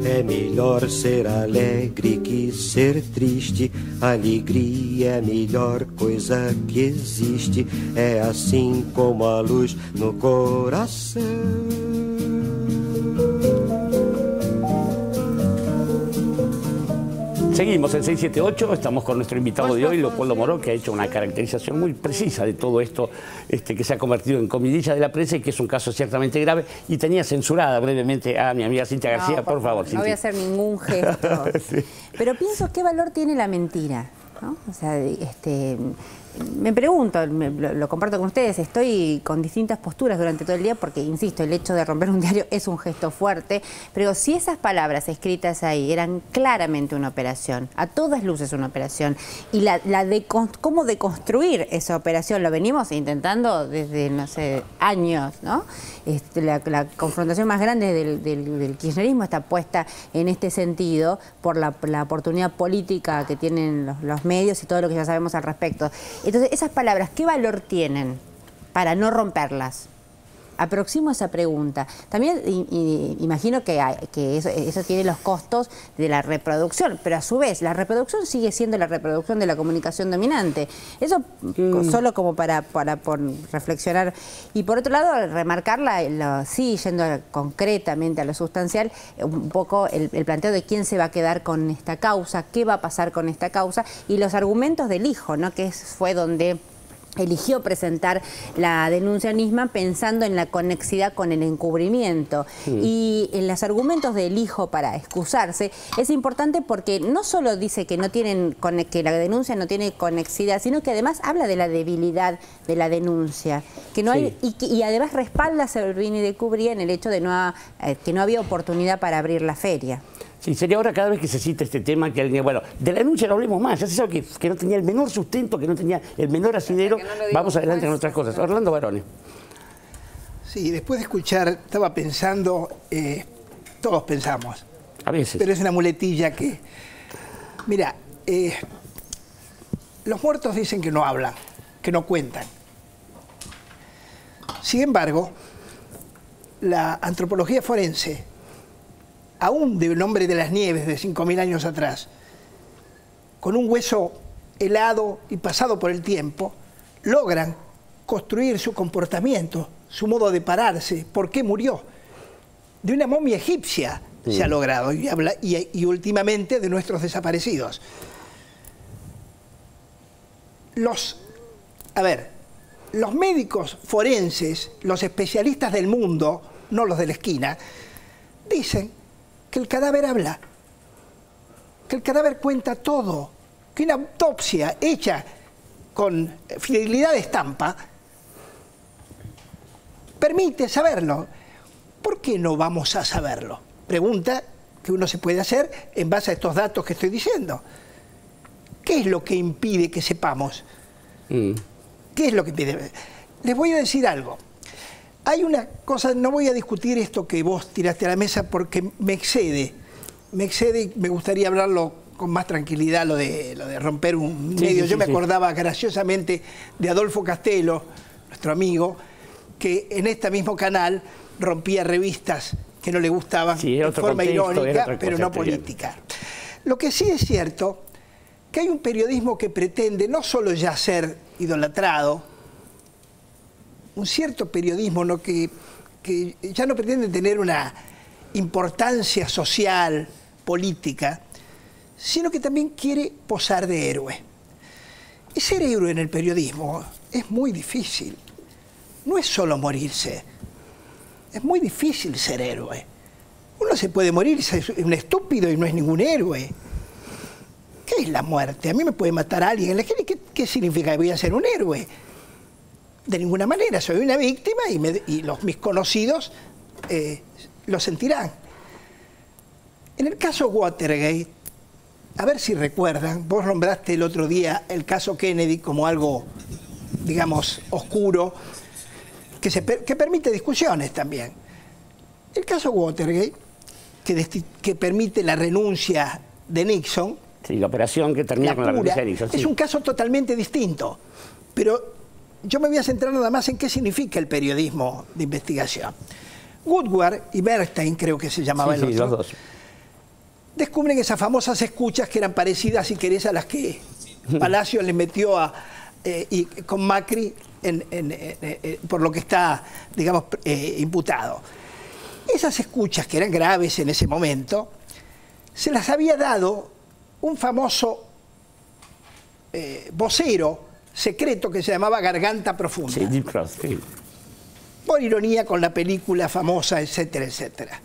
É melhor ser alegre que ser triste. Alegria é a melhor coisa que existe. É assim como a luz no coração. Seguimos en 678, estamos con nuestro invitado de hoy, Leopoldo Moró, que ha hecho una caracterización muy precisa de todo esto que se ha convertido en comidilla de la prensa y que es un caso ciertamente grave. Y tenía censurada brevemente a mi amiga Cintia García, por favor. No voy a hacer ningún gesto. Sí. Pero pienso, ¿qué valor tiene la mentira? ¿No? O sea, me pregunto, lo comparto con ustedes, estoy con distintas posturas durante todo el día porque, insisto, el hecho de romper un diario es un gesto fuerte, pero si esas palabras escritas ahí eran claramente una operación, a todas luces una operación, y cómo deconstruir esa operación, lo venimos intentando desde, no sé, años, ¿no? La confrontación más grande del kirchnerismo está puesta en este sentido por la oportunidad política que tienen los medios y todo lo que ya sabemos al respecto. Entonces, esas palabras, ¿qué valor tienen para no romperlas? Aproximo esa pregunta. También imagino que eso tiene los costos de la reproducción, pero a su vez la reproducción sigue siendo la reproducción de la comunicación dominante. Eso solo como para reflexionar. Y por otro lado, remarcarla, sí, yendo concretamente a lo sustancial, un poco el planteo de quién se va a quedar con esta causa, qué va a pasar con esta causa, y los argumentos del hijo, ¿no? Que fue donde eligió presentar la denuncia misma pensando en la conexidad con el encubrimiento. Y en los argumentos del hijo para excusarse es importante porque no solo dice que que la denuncia no tiene conexidad, sino que además habla de la debilidad de la denuncia, que no hay, y además respalda a Servini de Cubría en el hecho de que no había oportunidad para abrir la feria. Sí, sería ahora cada vez que se cita este tema que alguien, bueno, de la denuncia no hablemos más, ya se sabe que no tenía el menor sustento, que no tenía el menor asidero, vamos adelante con otras cosas. Orlando Barone. Sí, después de escuchar, estaba pensando, todos pensamos. A veces. Pero es una muletilla que, mira, los muertos dicen que no hablan, que no cuentan. Sin embargo, la antropología forense, aún del hombre de las nieves de 5.000 años atrás, con un hueso helado y pasado por el tiempo, logran construir su comportamiento, su modo de pararse, por qué murió. De una momia egipcia se ha logrado, y últimamente de nuestros desaparecidos. Los médicos forenses, los especialistas del mundo, no los de la esquina, dicen que el cadáver habla, que el cadáver cuenta todo, que una autopsia hecha con fidelidad de estampa permite saberlo. ¿Por qué no vamos a saberlo? Pregunta que uno se puede hacer en base a estos datos que estoy diciendo. ¿Qué es lo que impide que sepamos? ¿Qué es lo que impide? Les voy a decir algo. Hay una cosa, no voy a discutir esto que vos tiraste a la mesa porque me excede y me gustaría hablarlo con más tranquilidad, lo de romper un medio. Yo me acordaba graciosamente de Adolfo Castelo, nuestro amigo, que en este mismo canal rompía revistas que no le gustaban de forma irónica, pero no política. Lo que sí es cierto, que hay un periodismo que pretende no solo ya ser idolatrado, un cierto periodismo, ¿no? que ya no pretende tener una importancia social, política, sino que también quiere posar de héroe. Y ser héroe en el periodismo es muy difícil. No es solo morirse. Es muy difícil ser héroe. Uno se puede morir, es un estúpido y no es ningún héroe. ¿Qué es la muerte? A mí me puede matar a alguien. ¿Qué significa que voy a ser un héroe? De ninguna manera, soy una víctima y mis conocidos lo sentirán. En el caso Watergate, a ver si recuerdan, vos nombraste el otro día el caso Kennedy como algo, digamos, oscuro, que permite discusiones también. El caso Watergate, que permite la renuncia de Nixon, sí, la operación que termina con la renuncia de Nixon, es un caso totalmente distinto, pero yo me voy a centrar nada más en qué significa el periodismo de investigación. Woodward y Bernstein, creo que se llamaba el otro, los dos. descubren esas famosas escuchas que eran parecidas, si querés, a las que Palacio le metió con Macri por lo que está, digamos, imputado. Esas escuchas, que eran graves en ese momento, se las había dado un famoso vocero secreto que se llamaba Garganta Profunda. Sí, Deep Cross, sí. Por ironía con la película famosa, etcétera, etcétera.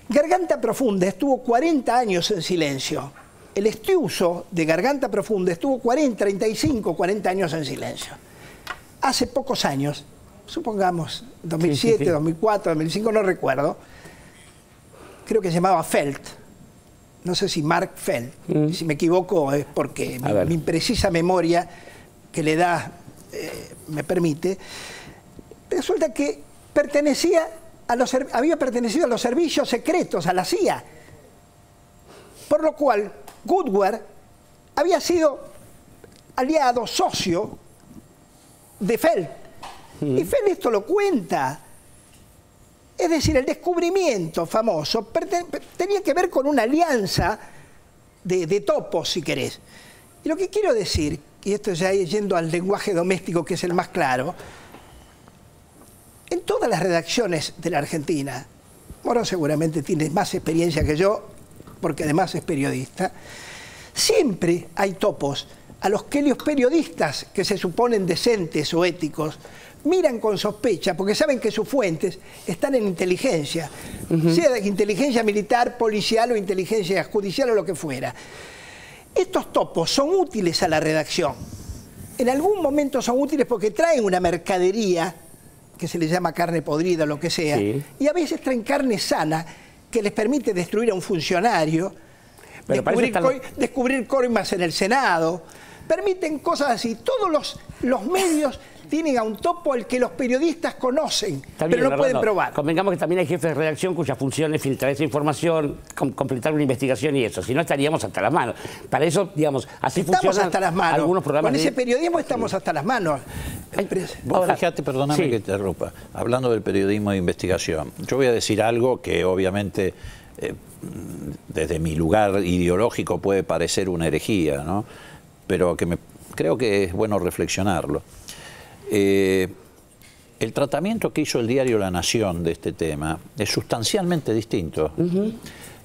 Garganta Profunda estuvo 40 años en silencio. El Estiuso de Garganta Profunda estuvo 35, 40 años en silencio. Hace pocos años, supongamos 2007, 2004, 2005, no recuerdo, creo que se llamaba Felt. No sé si Mark Felt. Si me equivoco es porque mi imprecisa memoria que le da me permite. Resulta que había pertenecido a los servicios secretos, a la CIA. Por lo cual, Woodward había sido aliado, socio de Felt. Y Felt esto lo cuenta. Es decir, el descubrimiento famoso tenía que ver con una alianza de topos, si querés. Y lo que quiero decir, y esto ya yendo al lenguaje doméstico, que es el más claro, en todas las redacciones de la Argentina, Morón seguramente tiene más experiencia que yo, porque además es periodista, siempre hay topos a los que los periodistas que se suponen decentes o éticos miran con sospecha, porque saben que sus fuentes están en inteligencia, sea de inteligencia militar, policial o inteligencia judicial o lo que fuera. Estos topos son útiles a la redacción. En algún momento son útiles porque traen una mercadería que se le llama carne podrida o lo que sea, y a veces traen carne sana que les permite destruir a un funcionario, descubrir coimas en el Senado, permiten cosas así. Todos los medios tienen a un topo al que los periodistas conocen, pero no pueden probar. Convengamos que también hay jefes de redacción cuya función es filtrar esa información, completar una investigación y eso. Si no, estaríamos hasta las manos. Para eso, digamos, así funcionan hasta las manos. Algunos programas. Con ese periodismo estamos hasta las manos. Vos fíjate, perdóname que te interrumpa, hablando del periodismo de investigación, yo voy a decir algo que obviamente desde mi lugar ideológico puede parecer una herejía, ¿no? Pero que creo que es bueno reflexionarlo. El tratamiento que hizo el diario La Nación de este tema es sustancialmente distinto.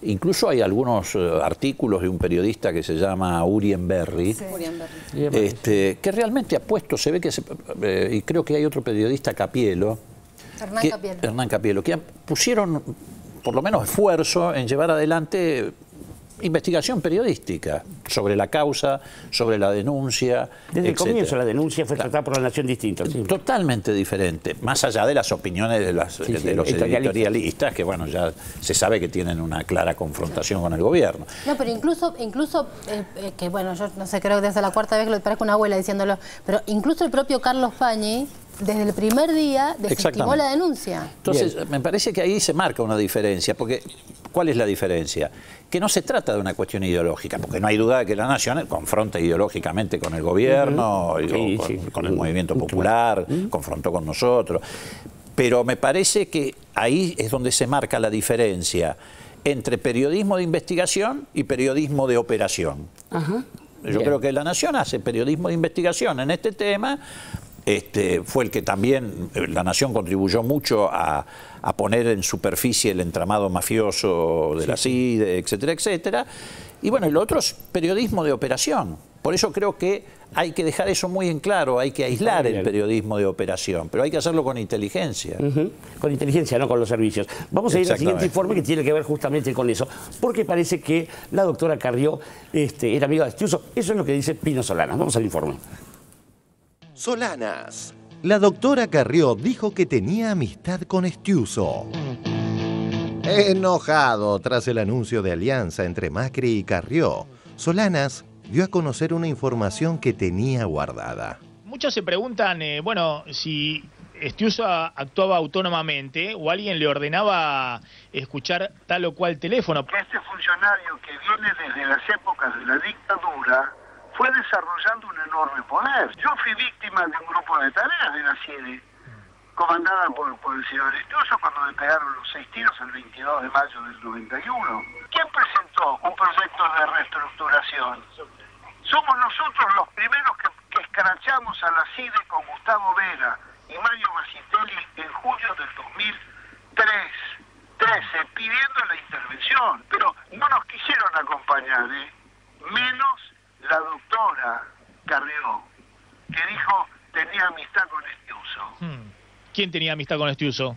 Incluso hay algunos artículos de un periodista que se llama Urien Berry, que realmente ha puesto, se ve que, y creo que hay otro periodista, Capielo, Hernán Capielo, que pusieron por lo menos esfuerzo en llevar adelante investigación periodística sobre la causa, sobre la denuncia. Desde el comienzo la denuncia fue tratada por La Nación distinto. Sí. Totalmente diferente, más allá de las opiniones de los editorialistas, que bueno, ya se sabe que tienen una clara confrontación con el gobierno. No, pero incluso que bueno, yo no sé, creo que desde la cuarta vez que lo parezco una abuela diciéndolo, pero incluso el propio Carlos Pañi, desde el primer día, desestimó la denuncia. Entonces, me parece que ahí se marca una diferencia, porque ¿cuál es la diferencia? Que no se trata de una cuestión ideológica, porque no hay duda de que La Nación confronta ideológicamente con el gobierno, con el movimiento popular, confrontó con nosotros. Pero me parece que ahí es donde se marca la diferencia entre periodismo de investigación y periodismo de operación. Yo creo que La Nación hace periodismo de investigación en este tema. Fue el que también, La Nación contribuyó mucho a poner en superficie el entramado mafioso de la CIDE, etcétera, etcétera. Y bueno, el otro es periodismo de operación. Por eso creo que hay que dejar eso muy en claro, hay que aislar el periodismo de operación, pero hay que hacerlo con inteligencia. Con inteligencia, no con los servicios. Vamos a ir al siguiente informe que tiene que ver justamente con eso, porque parece que la doctora Carrió era amiga de Estiuso. Eso es lo que dice Pino Solanas. Vamos al informe. Solanas. La doctora Carrió dijo que tenía amistad con Estiuso. Enojado tras el anuncio de alianza entre Macri y Carrió, Solanas dio a conocer una información que tenía guardada. Muchos se preguntan, bueno, si Estiuso actuaba autónomamente o alguien le ordenaba escuchar tal o cual teléfono. Este funcionario que viene desde las épocas de la dictadura fue desarrollando un enorme poder. Yo fui víctima de un grupo de tareas de la CIDE comandada por el señor Estiuso cuando le pegaron los 6 tiros el 22 de mayo del 91. ¿Quién presentó un proyecto de reestructuración? Somos nosotros los primeros que escrachamos a la CIDE con Gustavo Vera y Mario Masitelli en julio del 2013 pidiendo la intervención, pero no nos quisieron acompañar, menos la doctora Carrió, que dijo tenía amistad con Estiuso. ¿Quién tenía amistad con Estiuso?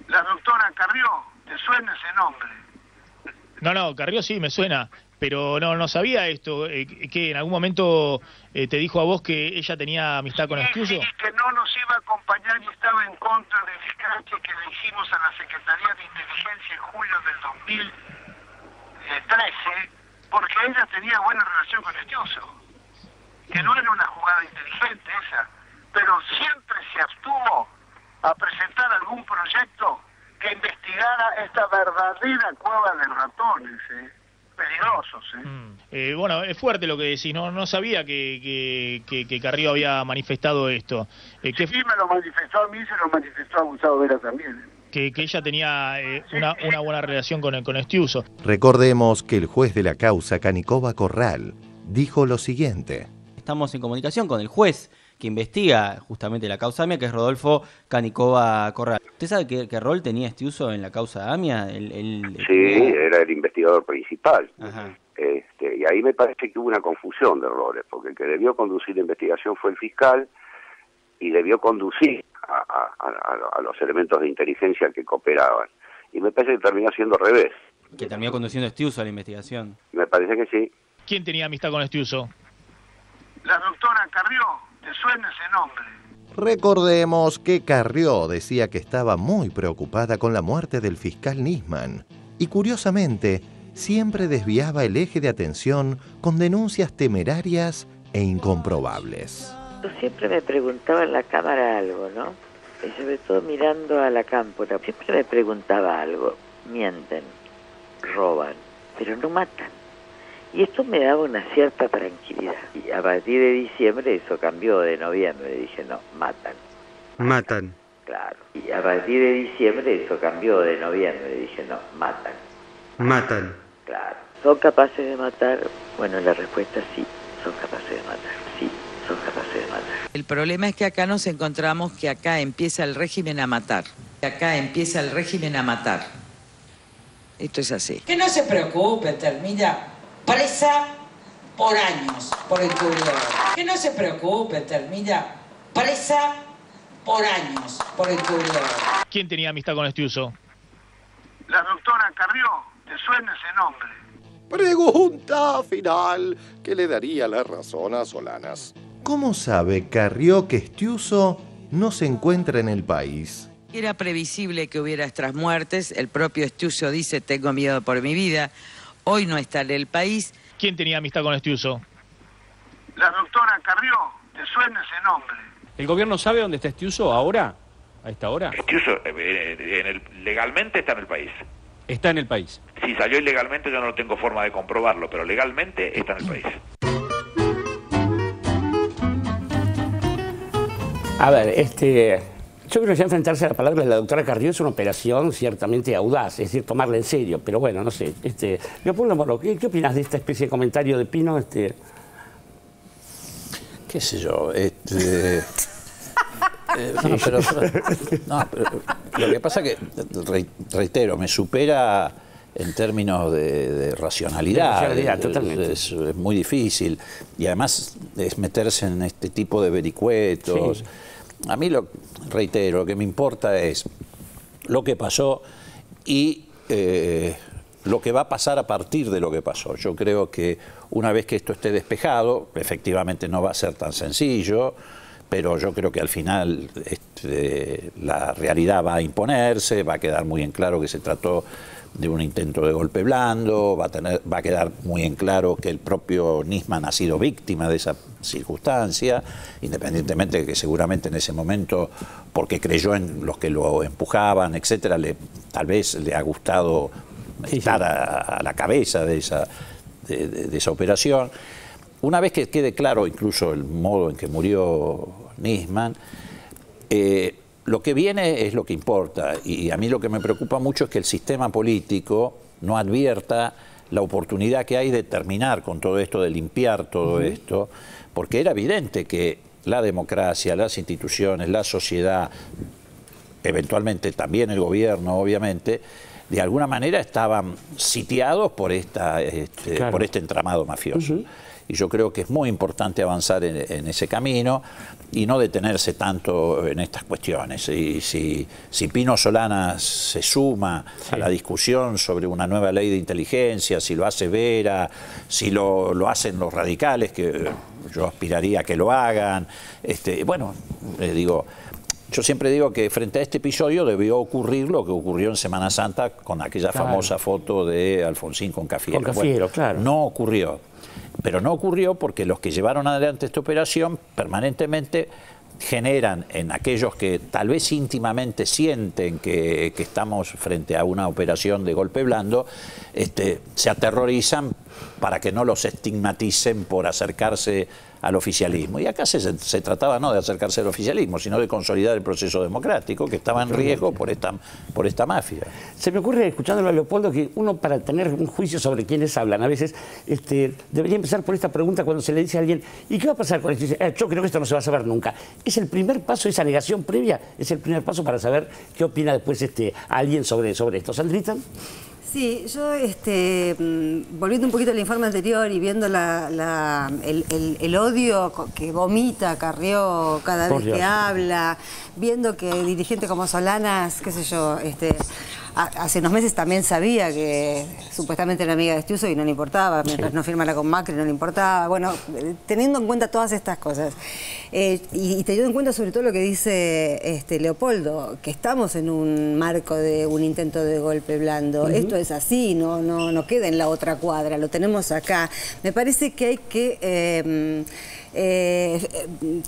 La doctora Carrió, ¿te suena ese nombre? No, Carrió sí me suena, pero no sabía esto, que en algún momento te dijo a vos que ella tenía amistad con Estiuso. Sí, que no nos iba a acompañar y estaba en contra del escrache que le hicimos a la Secretaría de Inteligencia en julio del 2013, porque ella tenía buena relación con Estiuso, que no era una jugada inteligente esa, pero siempre se abstuvo a presentar algún proyecto que investigara esta verdadera cueva de ratones, peligrosos. Bueno, es fuerte lo que decís, no sabía que Carrió había manifestado esto. Sí, me lo manifestó a mí, se lo manifestó a Gustavo Vera también. Que ella tenía una buena relación con Estiuso. Recordemos que el juez de la causa, Canicova Corral, dijo lo siguiente. Estamos en comunicación con el juez que investiga justamente la causa AMIA, que es Rodolfo Canicova Corral. ¿Usted sabe qué rol tenía Estiuso en la causa AMIA? Sí, era el investigador principal. Ajá. Y ahí me parece que hubo una confusión de roles, porque el que debió conducir la investigación fue el fiscal y debió conducir a los elementos de inteligencia que cooperaban. Y me parece que terminó siendo al revés. Que terminó conduciendo Estiuso a la investigación. Me parece que sí. ¿Quién tenía amistad con Estiuso? La doctora Carrió, ¿te suena ese nombre? Recordemos que Carrió decía que estaba muy preocupada con la muerte del fiscal Nisman y curiosamente siempre desviaba el eje de atención con denuncias temerarias e incomprobables. Yo siempre me preguntaba en la cámara algo, ¿no? Y sobre todo mirando a la cámpora, siempre me preguntaba algo. Mienten, roban, pero no matan. Y esto me daba una cierta tranquilidad. Y a partir de diciembre eso cambió, de noviembre. Dije, no, matan. Matan. Claro. Y a partir de diciembre eso cambió, de noviembre. Dije, no, matan. Matan. Claro. ¿Son capaces de matar? Bueno, la respuesta es sí, son capaces de matar. Sí, son capaces de matar. El problema es que acá nos encontramos que acá empieza el régimen a matar. Acá empieza el régimen a matar. Esto es así. Que no se preocupe, termina presa por años por encubridor. Que no se preocupe, termina presa por años por encubridor. ¿Quién tenía amistad con Estiuso? La doctora Carrió, ¿te suena ese nombre? Pregunta final que le daría la razón a Solanas. ¿Cómo sabe Carrió que Estiuso no se encuentra en el país? Era previsible que hubiera estas muertes. El propio Estiuso dice, tengo miedo por mi vida. Hoy no está en el país. ¿Quién tenía amistad con Estiuso? La doctora Carrió, ¿te suena ese nombre? ¿El gobierno sabe dónde está Estiuso ahora? ¿A esta hora? Estiuso legalmente está en el país. Está en el país. Si salió ilegalmente yo no tengo forma de comprobarlo, pero legalmente está en el país. A ver, yo creo que ya enfrentarse a la palabra de la doctora Carrió es una operación ciertamente audaz, es decir, tomarla en serio, pero bueno, no sé. Leopoldo Moro, ¿qué opinas de esta especie de comentario de Pino? ¿Qué sé yo? Pero lo que pasa que, reitero, me supera en términos de racionalidad. Totalmente. Es muy difícil. Y además es meterse en este tipo de vericuetos. Sí. A mí, reitero, lo que me importa es lo que pasó y lo que va a pasar a partir de lo que pasó. Yo creo que una vez que esto esté despejado, efectivamente no va a ser tan sencillo, pero yo creo que al final la realidad va a imponerse, va a quedar muy en claro que se trató de un intento de golpe blando, va a quedar muy en claro que el propio Nisman ha sido víctima de esa circunstancia, independientemente de que seguramente en ese momento, porque creyó en los que lo empujaban, etcétera, tal vez le ha gustado estar a la cabeza de esa operación. Una vez que quede claro incluso el modo en que murió Nisman, lo que viene es lo que importa, y a mí lo que me preocupa mucho es que el sistema político no advierta la oportunidad que hay de terminar con todo esto, de limpiar todo esto, porque era evidente que la democracia, las instituciones, la sociedad, eventualmente también el gobierno, obviamente, de alguna manera estaban sitiados por por este entramado mafioso. Y yo creo que es muy importante avanzar en ese camino y no detenerse tanto en estas cuestiones. Y si Pino Solanas se suma a la discusión sobre una nueva ley de inteligencia, si lo hace Vera, si lo hacen los radicales, que yo aspiraría a que lo hagan, bueno, digo... Yo siempre digo que frente a este episodio debió ocurrir lo que ocurrió en Semana Santa con aquella famosa foto de Alfonsín con Cafiero. Con Cafiero, claro. No ocurrió. Pero no ocurrió porque los que llevaron adelante esta operación permanentemente generan en aquellos que tal vez íntimamente sienten que estamos frente a una operación de golpe blando, se aterrorizan para que no los estigmaticen por acercarse al oficialismo. Y acá se trataba no de acercarse al oficialismo, sino de consolidar el proceso democrático que estaba en riesgo por esta mafia. Se me ocurre, escuchándolo a Leopoldo, que uno para tener un juicio sobre quienes hablan, a veces debería empezar por esta pregunta cuando se le dice a alguien, ¿y qué va a pasar con esto? Y dice, yo creo que esto no se va a saber nunca. ¿Es el primer paso, esa negación previa, es el primer paso para saber qué opina después alguien sobre esto? ¿Sandrita? Sí, yo volviendo un poquito al informe anterior y viendo el odio que vomita Carrió cada vez que habla, viendo que dirigentes como Solanas, qué sé yo, hace unos meses también sabía que supuestamente era amiga de Estiuso y no le importaba, mientras no firmara con Macri no le importaba. Bueno, teniendo en cuenta todas estas cosas y teniendo en cuenta sobre todo lo que dice Leopoldo, que estamos en un marco de un intento de golpe blando. Esto es así, no queda en la otra cuadra, lo tenemos acá. Me parece que hay que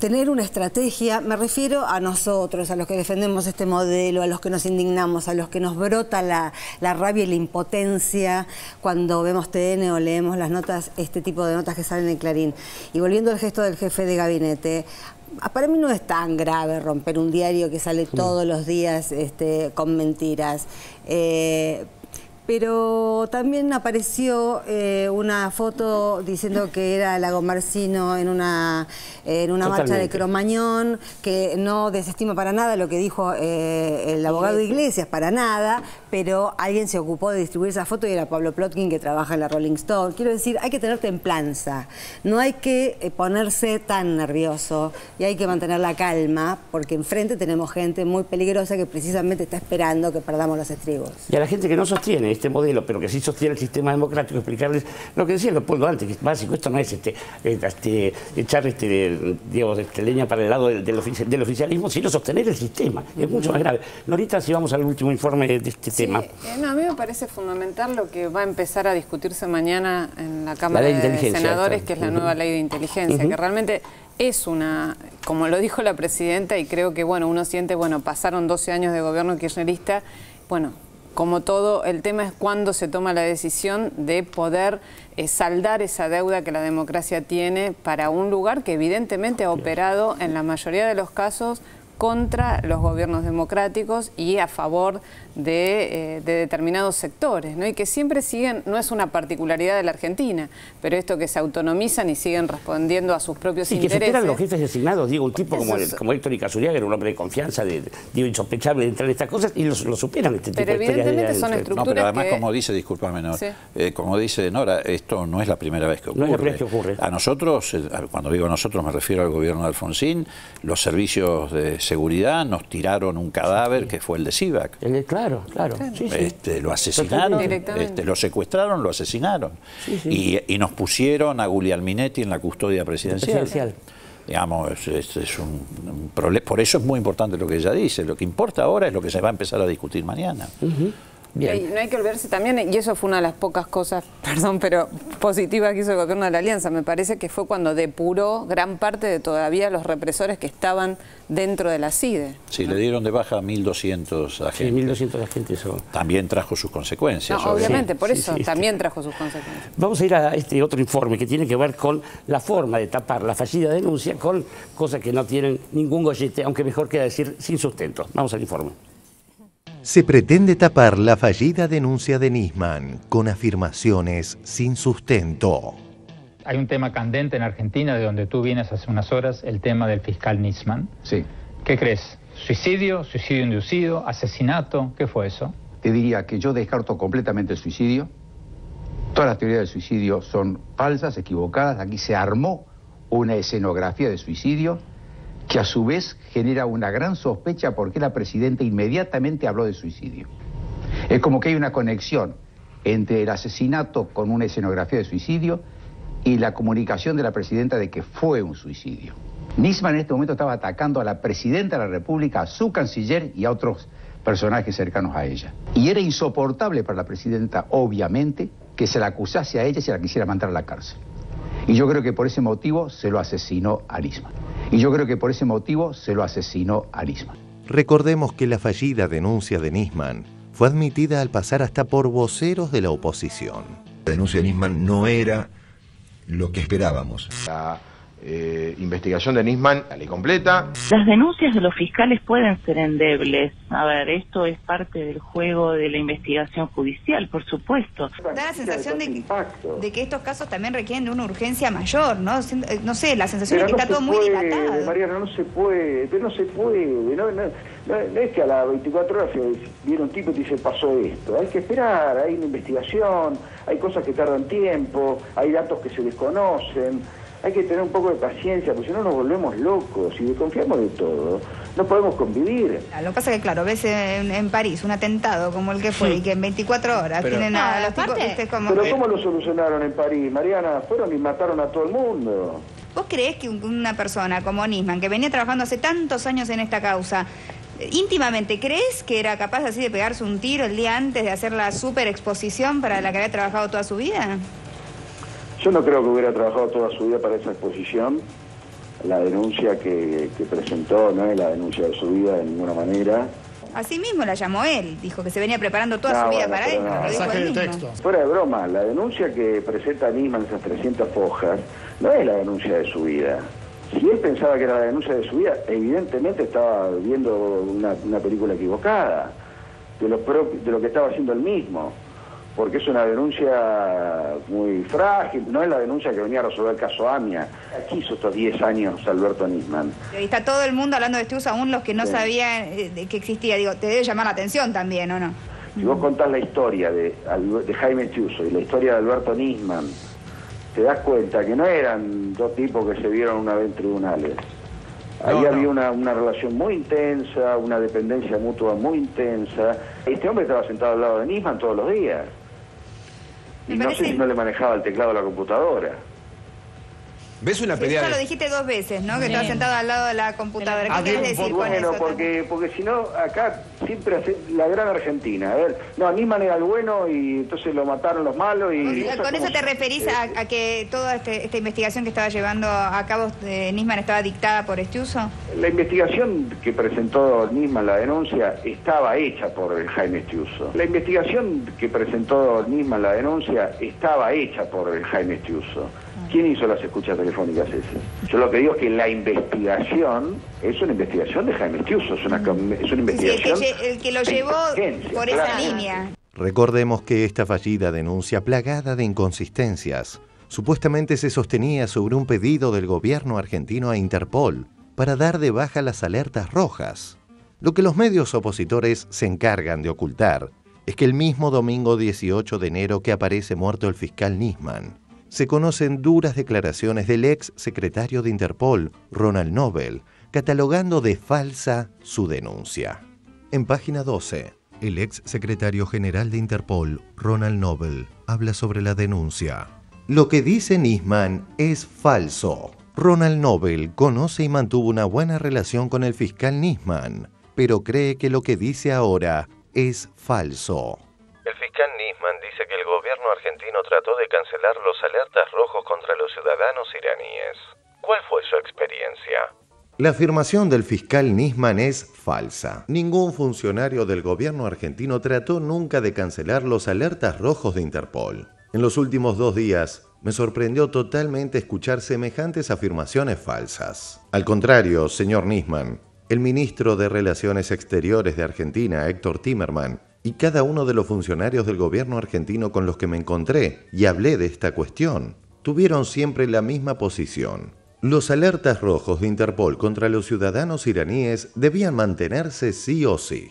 tener una estrategia, me refiero a nosotros, a los que defendemos este modelo, a los que nos indignamos, a los que nos brota la rabia y la impotencia cuando vemos TN o leemos las notas, este tipo de notas que salen en Clarín. Y volviendo al gesto del jefe de gabinete, para mí no es tan grave romper un diario que sale todos los días con mentiras. Pero también apareció una foto diciendo que era Lago Marcino en una marcha de Cromañón, que no desestima para nada lo que dijo el abogado Iglesias, para nada, pero alguien se ocupó de distribuir esa foto y era Pablo Plotkin, que trabaja en la Rolling Stone. Quiero decir, hay que tener templanza, no hay que ponerse tan nervioso y hay que mantener la calma, porque enfrente tenemos gente muy peligrosa que precisamente está esperando que perdamos los estribos. Y a la gente que no sostiene este modelo, pero que sí sostiene el sistema democrático, explicarles lo que decía Leopoldo antes, que es básico. Esto no es echar leña para el lado del oficialismo, sino sostener el sistema. Es mucho más grave. Norita, si vamos al último informe de este tema. No, a mí me parece fundamental lo que va a empezar a discutirse mañana en la Cámara de Senadores, que es la nueva ley de inteligencia, que realmente es como lo dijo la presidenta, y creo que uno siente, pasaron 12 años de gobierno kirchnerista, como todo, el tema es cuándo se toma la decisión de poder saldar esa deuda que la democracia tiene para un lugar que evidentemente ha operado en la mayoría de los casos contra los gobiernos democráticos y a favor de determinados sectores, ¿no? Y que siempre siguen, no es una particularidad de la Argentina, pero esto que se autonomizan y siguen respondiendo a sus propios intereses. Y que superan los jefes designados, digo, un tipo como Héctor Icazzuriaga, era un hombre de confianza, insospechable de entrar en estas cosas, y lo superan este tipo de historias. Pero evidentemente son estructuras pero además, como dice, discúlpame, como dice Nora, esto no es la primera vez que ocurre. No es la primera vez que ocurre. A nosotros, cuando digo nosotros me refiero al gobierno de Alfonsín, los servicios de seguridad nos tiraron un cadáver que fue el de Sivak. Claro. Sí. Lo asesinaron, lo secuestraron, lo asesinaron. Sí. Y nos pusieron a Guglielminetti en la custodia presidencial. Digamos, es un problema. Por eso es muy importante lo que ella dice. Lo que importa ahora es lo que se va a empezar a discutir mañana. No hay que olvidarse también, y eso fue una de las pocas cosas, perdón, pero positivas que hizo el gobierno de la Alianza, me parece que fue cuando depuró gran parte de todavía los represores que estaban dentro de la CIDE. Sí, ¿no? Le dieron de baja a 1.200 agentes. Sí, 1.200 agentes. Eso. También trajo sus consecuencias. No, obviamente, por eso también trajo sus consecuencias. Vamos a ir a este otro informe que tiene que ver con la forma de tapar la fallida denuncia con cosas que no tienen ningún gollete, aunque mejor queda decir sin sustento. Vamos al informe. Se pretende tapar la fallida denuncia de Nisman con afirmaciones sin sustento. Hay un tema candente en Argentina, de donde tú vienes hace unas horas, el tema del fiscal Nisman. Sí. ¿Qué crees? ¿Suicidio? ¿Suicidio inducido? ¿Asesinato? ¿Qué fue eso? Te diría que yo descarto completamente el suicidio. Todas las teorías del suicidio son falsas, equivocadas. Aquí se armó una escenografía de suicidio que a su vez genera una gran sospecha porque la presidenta inmediatamente habló de suicidio. Es como que hay una conexión entre el asesinato con una escenografía de suicidio y la comunicación de la presidenta de que fue un suicidio. Nisman en este momento estaba atacando a la presidenta de la República, a su canciller y a otros personajes cercanos a ella. Y era insoportable para la presidenta, obviamente, que se la acusase a ella y se la quisiera mandar a la cárcel. Y yo creo que por ese motivo se lo asesinó a Nisman. Recordemos que la fallida denuncia de Nisman fue admitida al pasar hasta por voceros de la oposición. La denuncia de Nisman no era lo que esperábamos. La investigación de Nisman, la ley completa. Las denuncias de los fiscales pueden ser endebles. A ver, esto es parte del juego de la investigación judicial, por supuesto. Da la sensación de que estos casos también requieren de una urgencia mayor, ¿no? No sé, la sensación es que está todo muy dilatado. Mariana, no se puede. No es que a las 24 horas viene un tipo y te dice pasó esto. Hay que esperar, hay una investigación, hay cosas que tardan tiempo, hay datos que se desconocen. Hay que tener un poco de paciencia, porque si no nos volvemos locos y desconfiamos de todo. No podemos convivir. Lo que pasa es que, claro, ves en París un atentado como el que fue y que en 24 horas tienen a los tipos... Pero ¿cómo lo solucionaron en París, Mariana? Fueron y mataron a todo el mundo. ¿Vos creés que una persona como Nisman, que venía trabajando hace tantos años en esta causa, íntimamente, ¿crees que era capaz así de pegarse un tiro el día antes de hacer la super exposición para la que había trabajado toda su vida? Yo no creo que hubiera trabajado toda su vida para esa exposición. La denuncia que presentó no es la denuncia de su vida de ninguna manera. Así mismo la llamó él, dijo que se venía preparando toda su vida para él. Mensaje de texto. Fuera de broma, la denuncia que presenta Nisman, esas 300 hojas, no es la denuncia de su vida. Si él pensaba que era la denuncia de su vida, evidentemente estaba viendo una película equivocada de lo que estaba haciendo él mismo. Porque es una denuncia muy frágil, no es la denuncia que venía a resolver el caso AMIA. Aquí hizo estos 10 años Alberto Nisman. Y está todo el mundo hablando de este uso, aún los que no sabían que existía. Digo, te debe llamar la atención también, ¿o no? Si vos contás la historia de Jaime Estiuso y la historia de Alberto Nisman, te das cuenta que no eran dos tipos que se vieron una vez en tribunales. Ahí había una relación muy intensa, una dependencia mutua muy intensa. Este hombre estaba sentado al lado de Nisman todos los días. Y no sé si no le manejaba el teclado de la computadora. ¿Ves una pelea? Eso lo dijiste 2 veces, ¿no? Que estaba sentado al lado de la computadora. ¿Qué querés decir con eso? Porque si no, acá siempre hace la gran Argentina. A ver, no, Nisman era el bueno y entonces lo mataron los malos y... ¿Con eso te referís a que toda esta investigación que estaba llevando a cabo Nisman estaba dictada por Estiuso? La investigación que presentó Nisman, la denuncia, estaba hecha por el Jaime Estiuso. La investigación que presentó Nisman, la denuncia, estaba hecha por el Jaime Estiuso. ¿Quién hizo las escuchas telefónicas esas? Yo lo que digo es que la investigación es una investigación de Jaime Estiuso, es una investigación... Sí, el que lo llevó por esa línea. Recordemos que esta fallida denuncia, plagada de inconsistencias, supuestamente se sostenía sobre un pedido del gobierno argentino a Interpol para dar de baja las alertas rojas. Lo que los medios opositores se encargan de ocultar es que el mismo domingo 18 de enero que aparece muerto el fiscal Nisman, se conocen duras declaraciones del ex secretario de Interpol, Ronald Nobel, catalogando de falsa su denuncia. En página 12, el ex secretario general de Interpol, Ronald Nobel, habla sobre la denuncia. Lo que dice Nisman es falso. Ronald Nobel conoce y mantuvo una buena relación con el fiscal Nisman, pero cree que lo que dice ahora es falso. Nisman dice que el gobierno argentino trató de cancelar los alertas rojos contra los ciudadanos iraníes. ¿Cuál fue su experiencia? La afirmación del fiscal Nisman es falsa. Ningún funcionario del gobierno argentino trató nunca de cancelar los alertas rojos de Interpol. En los últimos 2 días, me sorprendió totalmente escuchar semejantes afirmaciones falsas. Al contrario, señor Nisman, el ministro de Relaciones Exteriores de Argentina, Héctor Timerman, y cada uno de los funcionarios del gobierno argentino con los que me encontré y hablé de esta cuestión, tuvieron siempre la misma posición. Los alertas rojos de Interpol contra los ciudadanos iraníes debían mantenerse sí o sí.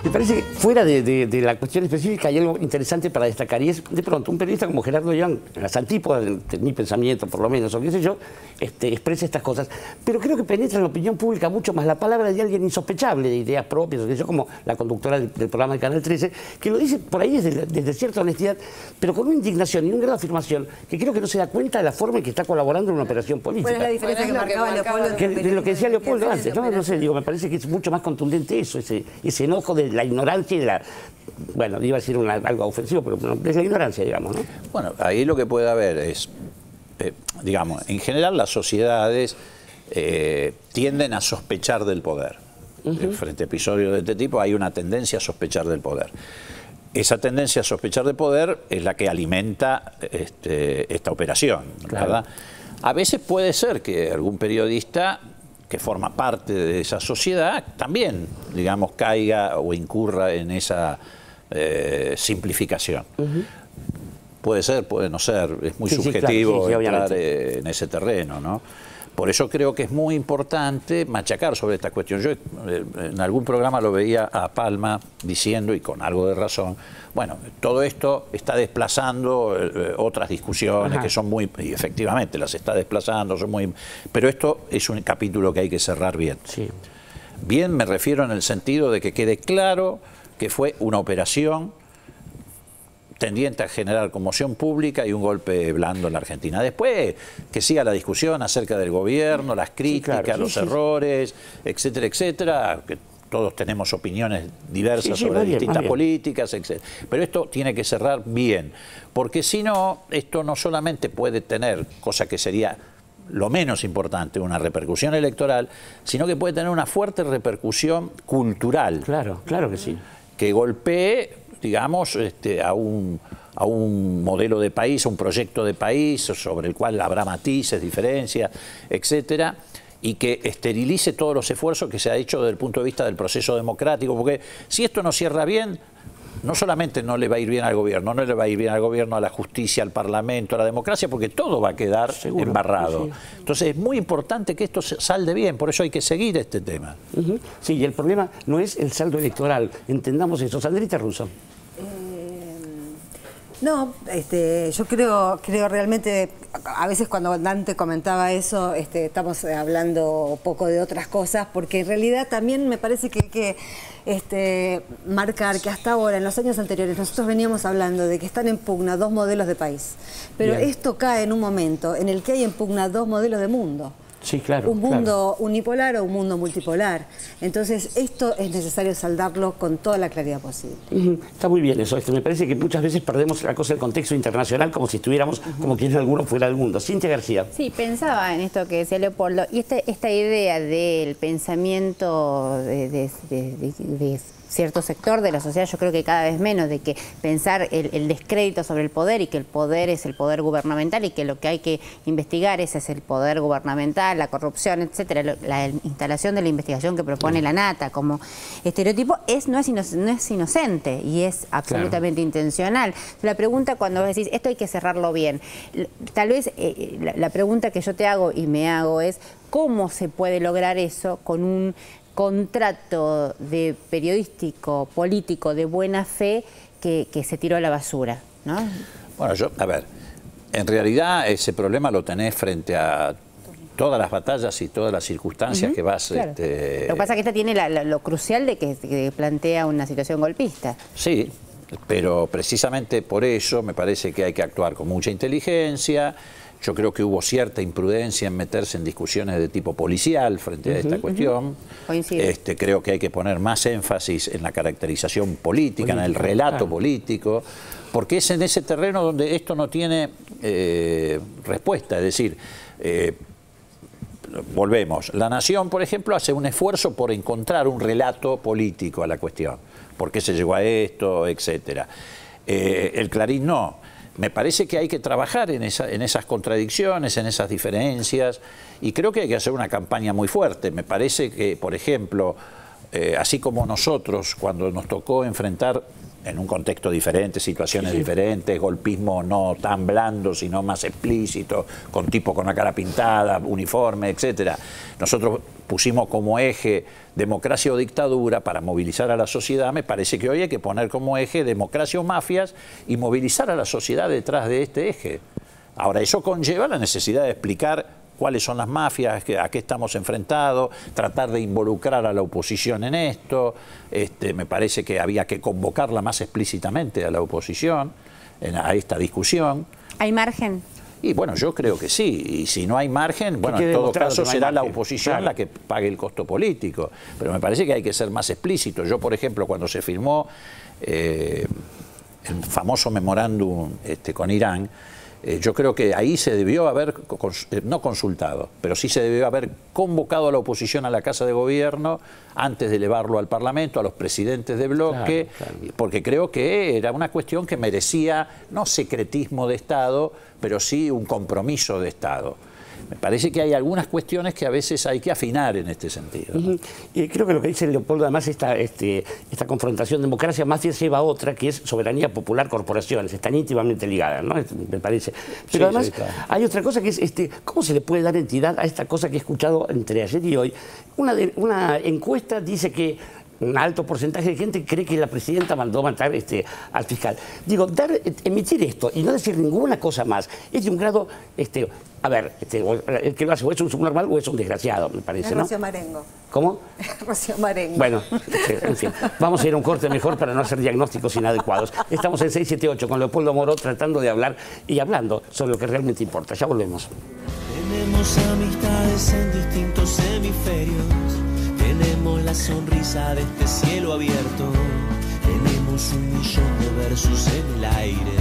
Me parece que fuera de la cuestión específica hay algo interesante para destacar, y es de pronto un periodista como Gerardo Young, en las antípodas de mi pensamiento por lo menos, o qué sé yo, expresa estas cosas, pero creo que penetra en la opinión pública mucho más la palabra de alguien insospechable de ideas propias, o qué sé yo, como la conductora del programa de Canal 13, que lo dice por ahí desde cierta honestidad, pero con una indignación y un grado de afirmación que creo que no se da cuenta de la forma en que está colaborando en una operación política. ¿Cuál es la diferencia que marcaba Leopoldo? De lo que decía Leopoldo antes, no sé, digo, me parece que es mucho más contundente eso, ese enojo de la ignorancia y de la... Bueno, iba a decir algo ofensivo, pero es la ignorancia, digamos, ¿no? Bueno, ahí lo que puede haber es, digamos, en general las sociedades tienden a sospechar del poder. Frente a episodios de este tipo hay una tendencia a sospechar del poder. Esa tendencia a sospechar del poder es la que alimenta esta operación, ¿verdad? A veces puede ser que algún periodista que forma parte de esa sociedad también, digamos, caiga o incurra en esa simplificación. Puede ser, puede no ser, es muy subjetivo entrar en ese terreno, ¿no? Por eso creo que es muy importante machacar sobre esta cuestión. Yo en algún programa lo veía a Palma diciendo, y con algo de razón, bueno, todo esto está desplazando otras discusiones que son muy, y efectivamente las está desplazando, son muy, pero esto es un capítulo que hay que cerrar bien. Bien me refiero en el sentido de que quede claro que fue una operación tendiente a generar conmoción pública y un golpe blando en la Argentina. Después, que siga la discusión acerca del gobierno, las críticas, los errores, etcétera, etcétera, que todos tenemos opiniones diversas sobre distintas políticas, etcétera. Pero esto tiene que cerrar bien, porque si no, esto no solamente puede tener, cosa que sería lo menos importante, una repercusión electoral, sino que puede tener una fuerte repercusión cultural. Claro, claro que sí. Que golpee, digamos, a un modelo de país, a un proyecto de país sobre el cual habrá matices, diferencias, etcétera, y que esterilice todos los esfuerzos que se ha hecho desde el punto de vista del proceso democrático, porque si esto no cierra bien, no solamente no le va a ir bien al gobierno, no le va a ir bien al gobierno, a la justicia, al parlamento, a la democracia, porque todo va a quedar embarrado. Entonces es muy importante que esto salde bien, por eso hay que seguir este tema. Sí, y el problema no es el saldo electoral, entendamos eso. Sandrita Russo. No, yo creo realmente, a veces cuando Dante comentaba eso, estamos hablando poco de otras cosas, porque en realidad también me parece que hay que marcar que hasta ahora, en los años anteriores, nosotros veníamos hablando de que están en pugna 2 modelos de país, pero esto cae en un momento en el que hay en pugna 2 modelos de mundo. Sí, claro. Un mundo unipolar o un mundo multipolar. Entonces, esto es necesario saldarlo con toda la claridad posible. Está muy bien eso. Me parece que muchas veces perdemos la cosa del contexto internacional como si estuviéramos, como quien alguno fuera del mundo. Cintia García. Sí, pensaba en esto que decía Leopoldo. Y esta idea del pensamiento de cierto sector de la sociedad, yo creo que cada vez menos, de que pensar el descrédito sobre el poder y que el poder es el poder gubernamental y que lo que hay que investigar es el poder gubernamental, la corrupción, etcétera, la instalación de la investigación que propone la Nata como estereotipo no es inocente y es absolutamente intencional. La pregunta cuando vos decís, esto hay que cerrarlo bien, tal vez la pregunta que yo te hago y me hago es, ¿cómo se puede lograr eso con un contrato de periodístico, político de buena fe que se tiró a la basura, ¿no? Bueno, a ver, en realidad ese problema lo tenés frente a todas las batallas y todas las circunstancias que vas... Claro. Lo que pasa es que esta tiene lo crucial de que plantea una situación golpista. Sí, pero precisamente por eso me parece que hay que actuar con mucha inteligencia, Yo creo que hubo cierta imprudencia en meterse en discusiones de tipo policial frente a esta cuestión. Creo que hay que poner más énfasis en la caracterización política, en el relato político, porque es en ese terreno donde esto no tiene respuesta. Es decir, volvemos. La Nación, por ejemplo, hace un esfuerzo por encontrar un relato político a la cuestión. ¿Por qué se llegó a esto? Etcétera. El Clarín no. Me parece que hay que trabajar en esas contradicciones, en esas diferencias, y creo que hay que hacer una campaña muy fuerte. Me parece que, por ejemplo, así como nosotros, cuando nos tocó enfrentar en un contexto diferente, situaciones diferentes, golpismo no tan blando, sino más explícito, con tipo con la cara pintada, uniforme, etcétera. Nosotros pusimos como eje democracia o dictadura para movilizar a la sociedad. Me parece que hoy hay que poner como eje democracia o mafias y movilizar a la sociedad detrás de este eje. Ahora, eso conlleva la necesidad de explicar cuáles son las mafias, a qué estamos enfrentados, tratar de involucrar a la oposición en esto. Me parece que había que convocarla más explícitamente a la oposición, a esta discusión. ¿Hay margen? Y bueno, yo creo que sí, y si no hay margen, bueno, en todo caso será la oposición la que pague el costo político, pero me parece que hay que ser más explícito. Yo, por ejemplo, cuando se firmó el famoso memorándum con Irán, yo creo que ahí se debió haber, no consultado, pero sí se debió haber convocado a la oposición a la Casa de Gobierno antes de elevarlo al Parlamento, a los presidentes de bloque, porque creo que era una cuestión que merecía no secretismo de Estado, pero sí un compromiso de Estado. Me parece que hay algunas cuestiones que a veces hay que afinar en este sentido, ¿no? Y creo que lo que dice Leopoldo, además, esta confrontación democracia-mafia lleva a otra, que es soberanía popular corporaciones, están íntimamente ligadas, ¿no? Me parece. Pero además hay otra cosa que es, ¿cómo se le puede dar entidad a esta cosa que he escuchado entre ayer y hoy? Una encuesta dice que un alto porcentaje de gente cree que la presidenta mandó matar al fiscal. Digo, emitir esto y no decir ninguna cosa más es de un grado, a ver, el que lo hace o es un subnormal o es un desgraciado, me parece, ¿no? Rocío Marengo. ¿Cómo? Rocío Marengo. Bueno, en fin, vamos a ir a un corte mejor para no hacer diagnósticos inadecuados. Estamos en 678 con Leopoldo Moro tratando de hablar y hablando sobre lo que realmente importa. Ya volvemos. Tenemos amistades en distintos hemisferios. Tenemos la sonrisa de este cielo abierto. Tenemos 1.000.000 de versos en el aire.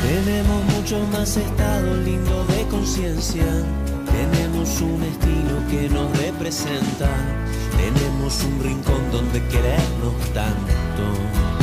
Tenemos muchos más estados lindos de conciencia. Tenemos un estilo que nos representa. Tenemos un rincón donde querernos tanto.